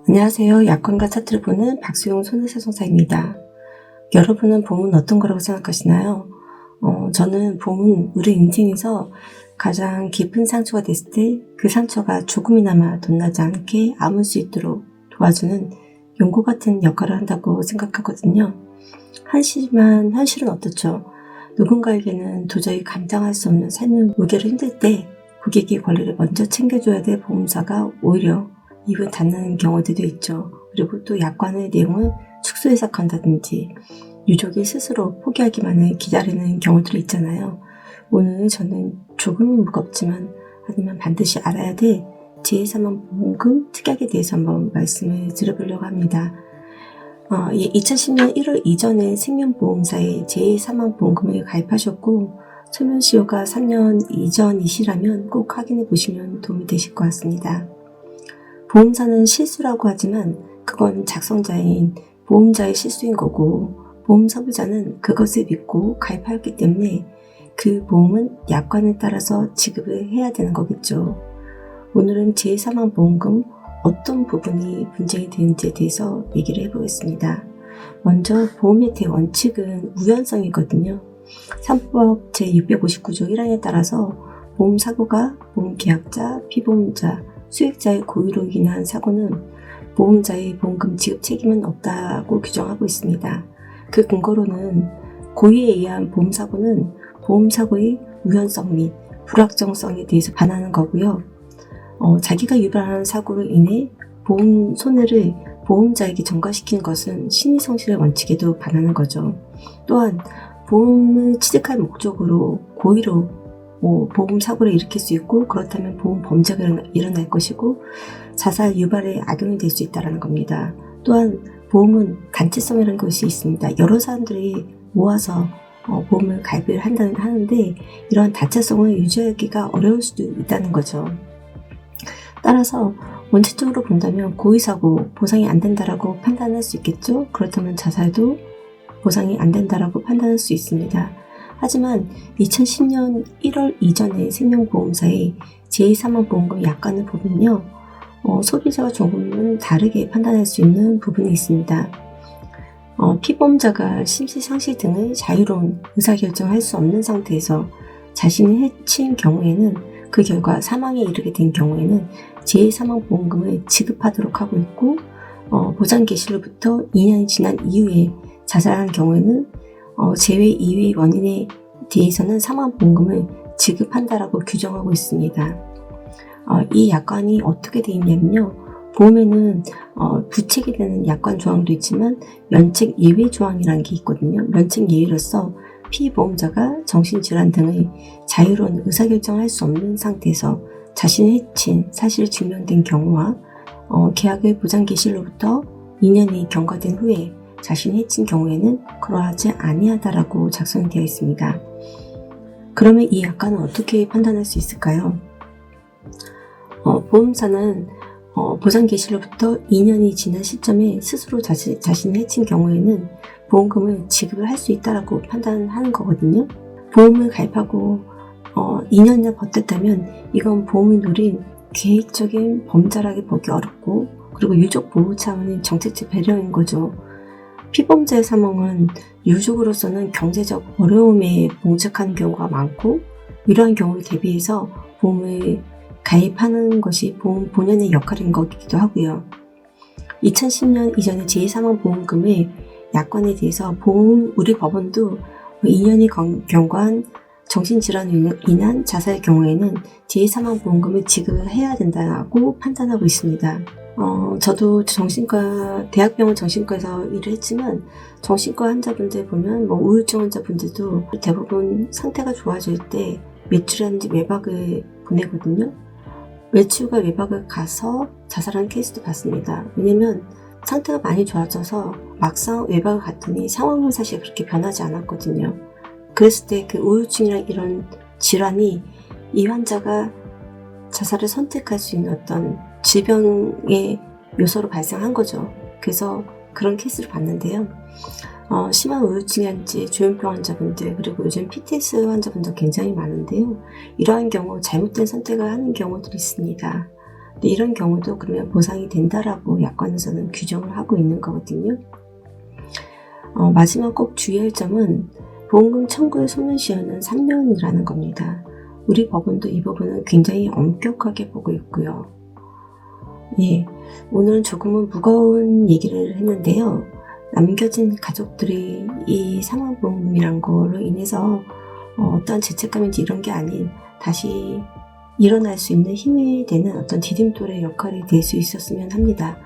안녕하세요. 약관과 차트를 보는 박수용 손해배상사입니다. 여러분은 봄은 어떤 거라고 생각하시나요? 저는 봄은 우리 인생에서 가장 깊은 상처가 됐을 때 그 상처가 조금이나마 덧나지 않게 아물 수 있도록 도와주는 용고 같은 역할을 한다고 생각하거든요. 하지만 현실은 어떻죠? 누군가에게는 도저히 감당할 수 없는 삶의 무게를 힘들 때 고객의 권리를 먼저 챙겨줘야 될 보험사가 오히려 입을 닫는 경우들도 있죠. 그리고 또 약관의 내용을 축소 해석한다든지 유족이 스스로 포기하기만을 기다리는 경우들이 있잖아요. 오늘 저는 조금은 무겁지만 하지만 반드시 알아야 될 제3보험금 특약에 대해서 한번 말씀을 드려보려고 합니다. 2010년 1월 이전에 생명보험사에 제3보험금을 가입하셨고 소멸시효가 3년 이전이시라면 꼭 확인해 보시면 도움이 되실 것 같습니다. 보험사는 실수라고 하지만 그건 작성자인 보험자의 실수인 거고 보험 소비자는 그것을 믿고 가입하였기 때문에 그 보험은 약관에 따라서 지급을 해야 되는 거겠죠. 오늘은 제3보험금 어떤 부분이 분쟁이 되는지에 대해서 얘기를 해보겠습니다. 먼저 보험의 대원칙은 우연성이거든요. 상법 제659조 1항에 따라서 보험사고가 보험계약자, 피보험자, 수익자의 고의로 인한 사고는 보험자의 보험금 지급 책임은 없다고 규정하고 있습니다. 그 근거로는 고의에 의한 보험사고는 보험사고의 우연성 및 불확정성에 대해서 반하는 거고요. 자기가 유발한 사고로 인해 보험 손해를 보험자에게 전가시키는 것은 신의성실의 원칙에도 반하는 거죠. 또한 보험을 취득할 목적으로 고의로 보험 사고를 일으킬 수 있고 그렇다면 보험 범죄가 일어날 것이고 자살 유발에 악용이 될 수 있다는 겁니다. 또한 보험은 단체성이라는 것이 있습니다. 여러 사람들이 모아서 보험을 가입을 하는데 이런 단체성을 유지하기가 어려울 수도 있다는 거죠. 따라서 원칙적으로 본다면 고의사고 보상이 안 된다라고 판단할 수 있겠죠. 그렇다면 자살도 보상이 안 된다라고 판단할 수 있습니다. 하지만 2010년 1월 이전에 생명보험사의 제3보험금 약관을 보면요. 소비자가 조금은 다르게 판단할 수 있는 부분이 있습니다. 피보험자가 심시상실 등의 자유로운 의사결정을 할 수 없는 상태에서 자신을 해친 경우에는 그 결과 사망에 이르게 된 경우에는 제3보험금을 지급하도록 하고 있고 보장 개시로부터 2년이 지난 이후에 자살한 경우에는 재회 이외의 원인에 대해서는 사망보험금을 지급한다라고 규정하고 있습니다. 이 약관이 어떻게 되어 있냐면요. 보험에는 부책이 되는 약관 조항도 있지만 면책 예외 조항이라는 게 있거든요. 면책 예외로서 피보험자가 정신질환 등의 자유로운 의사결정을 할 수 없는 상태에서 자신을 해친 사실이 증명된 경우와 계약의 보장 개시로부터 2년이 경과된 후에 자신이 해친 경우에는 그러하지 아니하다라고 작성이 되어 있습니다. 그러면 이 약관은 어떻게 판단할 수 있을까요? 보험사는 보상 개시로부터 2년이 지난 시점에 스스로 자신이 해친 경우에는 보험금을 지급을 할 수 있다라고 판단하는 거거든요. 보험을 가입하고 2년이나 버텼다면 이건 보험을 노린 계획적인 범죄라고 보기 어렵고 그리고 유족 보호 차원의 정책적 배려인 거죠. 피보험자의 사망은 유족으로서는 경제적 어려움에 봉착하는 경우가 많고 이러한 경우를 대비해서 보험을 가입하는 것이 보험 본연의 역할인 것이기도 하고요. 2010년 이전의 제3보험금의 약관에 대해서 우리 법원도 2년이 경과한 정신질환으로 인한 자살의 경우에는 제3보험금을 지급을 해야 된다고 판단하고 있습니다. 저도 대학병원 정신과에서 일을 했지만 정신과 환자분들 보면 우울증 환자분들도 대부분 상태가 좋아질 때 외출하는지 외박을 보내거든요. 외출과 외박을 가서 자살하는 케이스도 봤습니다. 왜냐면 상태가 많이 좋아져서 막상 외박을 갔더니 상황은 사실 그렇게 변하지 않았거든요. 그랬을 때 그 우울증이나 이런 질환이 이 환자가 자살을 선택할 수 있는 어떤 질병의 요소로 발생한 거죠. 그래서 그런 케이스를 봤는데요. 심한 우울증이라든지 조현병 환자분들 그리고 요즘 PTS 환자분들 굉장히 많은데요. 이러한 경우 잘못된 선택을 하는 경우들이 있습니다. 근데 이런 경우도 그러면 보상이 된다라고 약관에서는 규정을 하고 있는 거거든요. 마지막 꼭 주의할 점은 보험금 청구의 소멸시효는 3년이라는 겁니다. 우리 법원도 이 부분은 굉장히 엄격하게 보고 있고요. 예, 오늘은 조금은 무거운 얘기를 했는데요. 남겨진 가족들이 이 사망보험이란 걸로 인해서 어떠한 죄책감인지 이런 게 아닌 다시 일어날 수 있는 힘이 되는 어떤 디딤돌의 역할이 될 수 있었으면 합니다.